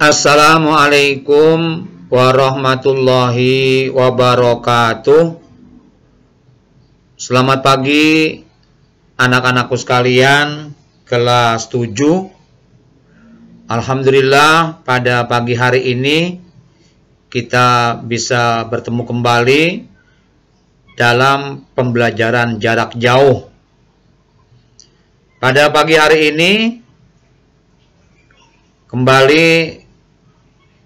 Assalamualaikum warahmatullahi wabarakatuh. Selamat pagi anak-anakku sekalian kelas 7. Alhamdulillah pada pagi hari ini kita bisa bertemu kembali dalam pembelajaran jarak jauh. Pada pagi hari ini kembali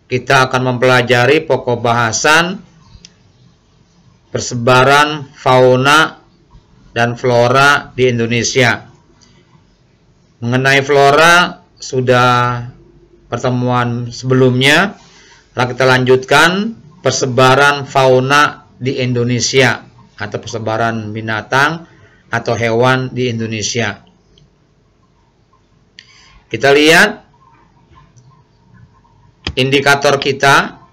kita akan mempelajari pokok bahasan persebaran fauna dan flora di Indonesia. Mengenai flora sudah pertemuan sebelumnya, lalu kita lanjutkan persebaran fauna di Indonesia atau persebaran binatang atau hewan di Indonesia. Kita lihat indikator kita.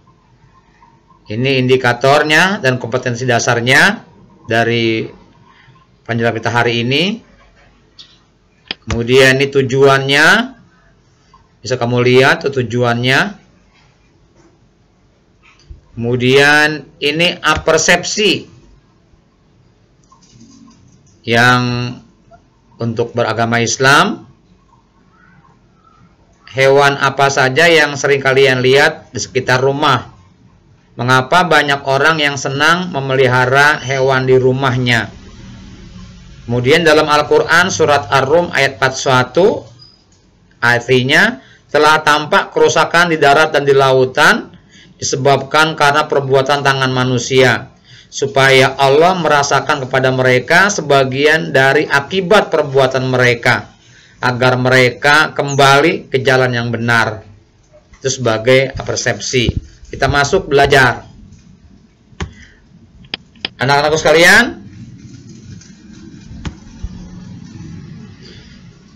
Ini indikatornya dan kompetensi dasarnya dari pelajaran kita hari ini. Kemudian ini tujuannya, bisa kamu lihat tujuannya. Kemudian ini apersepsi yang untuk beragama Islam. Hewan apa saja yang sering kalian lihat di sekitar rumah? Mengapa banyak orang yang senang memelihara hewan di rumahnya? Kemudian dalam Al-Quran surat Ar-Rum ayat 41, artinya telah tampak kerusakan di darat dan di lautan disebabkan karena perbuatan tangan manusia, supaya Allah merasakan kepada mereka sebagian dari akibat perbuatan mereka, agar mereka kembali ke jalan yang benar. Itu sebagai persepsi. Kita masuk belajar. Anak-anakku sekalian,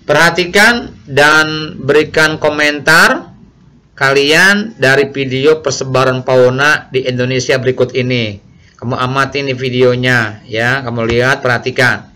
perhatikan dan berikan komentar kalian dari video persebaran fauna di Indonesia berikut ini. Kamu amati nih videonya ya, kamu lihat, perhatikan.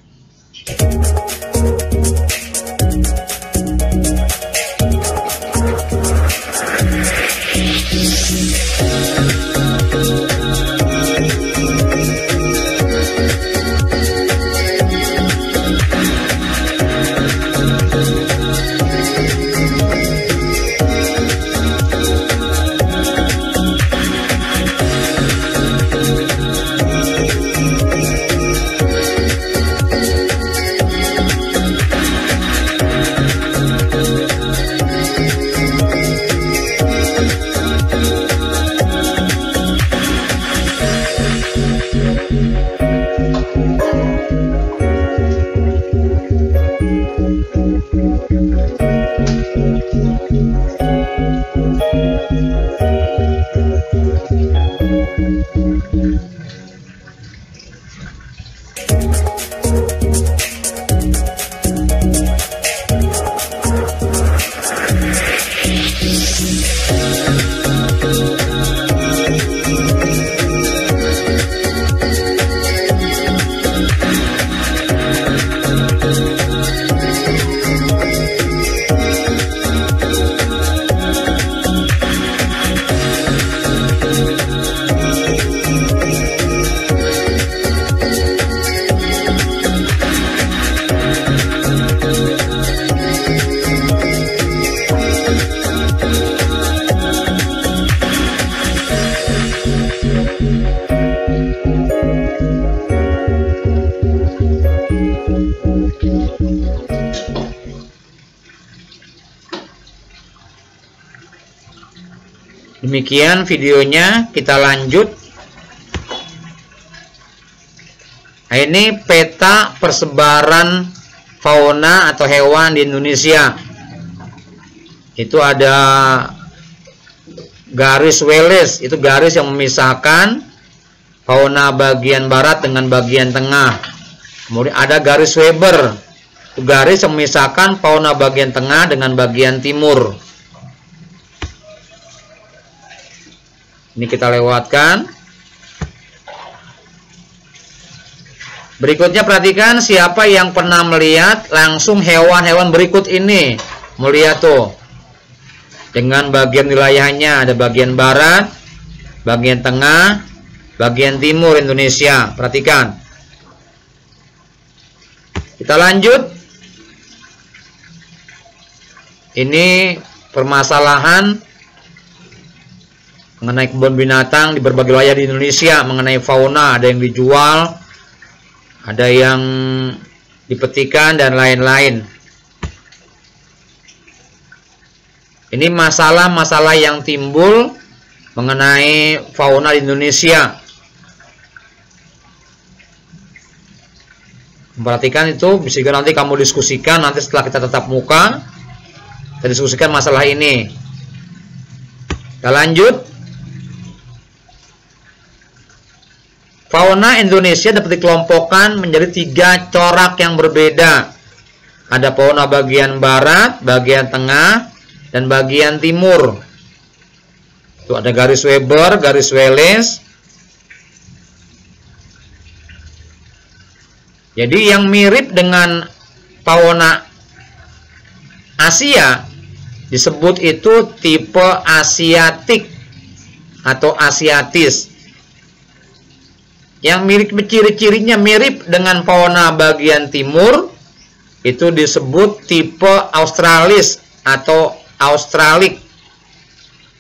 Demikian videonya, kita lanjut. Nah, ini peta persebaran fauna atau hewan di Indonesia. Itu ada garis Wallace, itu garis yang memisahkan fauna bagian barat dengan bagian tengah. Kemudian ada garis Weber, itu garis yang memisahkan fauna bagian tengah dengan bagian timur. Ini kita lewatkan. Berikutnya perhatikan siapa yang pernah melihat langsung hewan-hewan berikut ini. Melihat tuh. dengan bagian wilayahnya. Ada bagian barat, bagian tengah, bagian timur Indonesia. Perhatikan. Kita lanjut. Ini permasalahan mengenai kebun binatang di berbagai wilayah di Indonesia, mengenai fauna. Ada yang dijual, ada yang dipetikan, dan lain-lain. Ini masalah-masalah yang timbul mengenai fauna di Indonesia. Perhatikan itu, bisa juga nanti kamu diskusikan, nanti setelah kita tatap muka, kita diskusikan masalah ini. Kita lanjut. Fauna Indonesia dapat dikelompokkan menjadi 3 corak yang berbeda. Ada fauna bagian barat, bagian tengah, dan bagian timur. Itu ada garis Weber, garis Wallace. Jadi yang mirip dengan fauna Asia disebut itu tipe asiatik atau asiatis. Yang mirip, ciri-cirinya mirip dengan fauna bagian timur itu disebut tipe australis atau australik.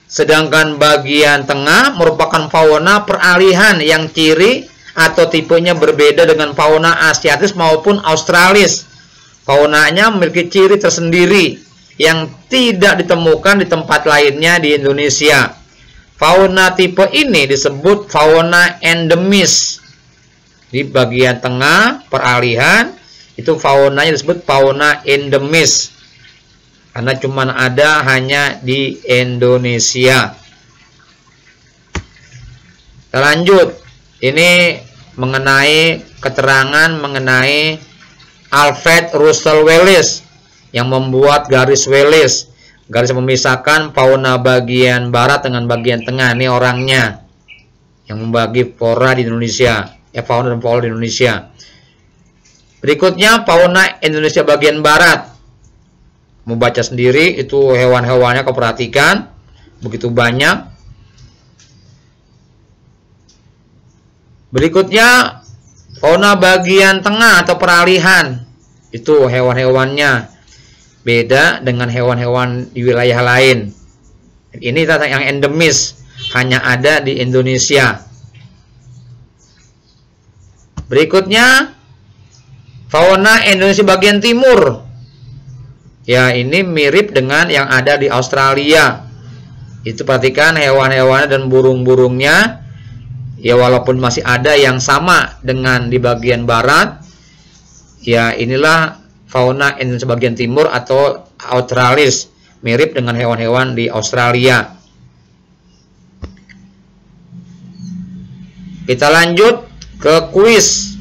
Sedangkan bagian tengah merupakan fauna peralihan yang ciri atau tipenya berbeda dengan fauna asiatis maupun australis. Faunanya memiliki ciri tersendiri yang tidak ditemukan di tempat lainnya di Indonesia. Fauna tipe ini disebut fauna endemis. Di bagian tengah peralihan itu faunanya disebut fauna endemis, karena cuma ada hanya di Indonesia. Kita lanjut. Ini mengenai keterangan mengenai Alfred Russel Wallace yang membuat garis Wallace, garis yang memisahkan fauna bagian barat dengan bagian tengah. Ini orangnya yang membagi flora di Indonesia, fauna dan flora di Indonesia. Berikutnya fauna Indonesia bagian barat. Mau baca sendiri, itu hewan-hewannya kau perhatikan, begitu banyak. Berikutnya fauna bagian tengah atau peralihan. Itu hewan-hewannya beda dengan hewan-hewan di wilayah lain. Ini yang endemis, hanya ada di Indonesia. Berikutnya fauna Indonesia bagian timur. Ya, ini mirip dengan yang ada di Australia. Itu perhatikan hewan-hewannya dan burung-burungnya. Ya, walaupun masih ada yang sama dengan di bagian barat. Ya, inilah fauna Indonesia bagian timur atau australis, mirip dengan hewan-hewan di Australia. Kita lanjut ke kuis.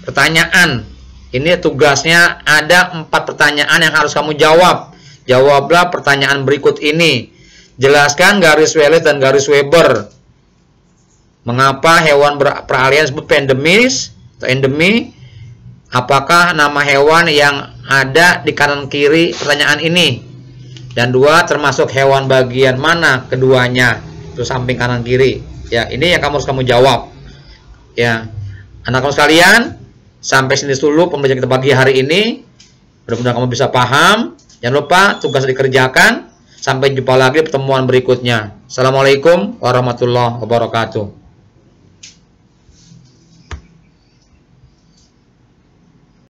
Pertanyaan. Ini tugasnya ada 4 pertanyaan yang harus kamu jawab. Jawablah pertanyaan berikut ini. Jelaskan garis Wallace dan garis Weber. Mengapa hewan peralihan disebut endemis atau endemi? Apakah nama hewan yang ada di kanan kiri pertanyaan ini? Dan 2, termasuk hewan bagian mana keduanya? Itu samping kanan kiri. Ya, ini yang harus kamu jawab. Ya, anak kamu sekalian, sampai sini dulu pembelajaran kita pagi hari ini. Mudah-mudahan kamu bisa paham. Jangan lupa tugas dikerjakan. Sampai jumpa lagi pertemuan berikutnya. Assalamualaikum warahmatullahi wabarakatuh.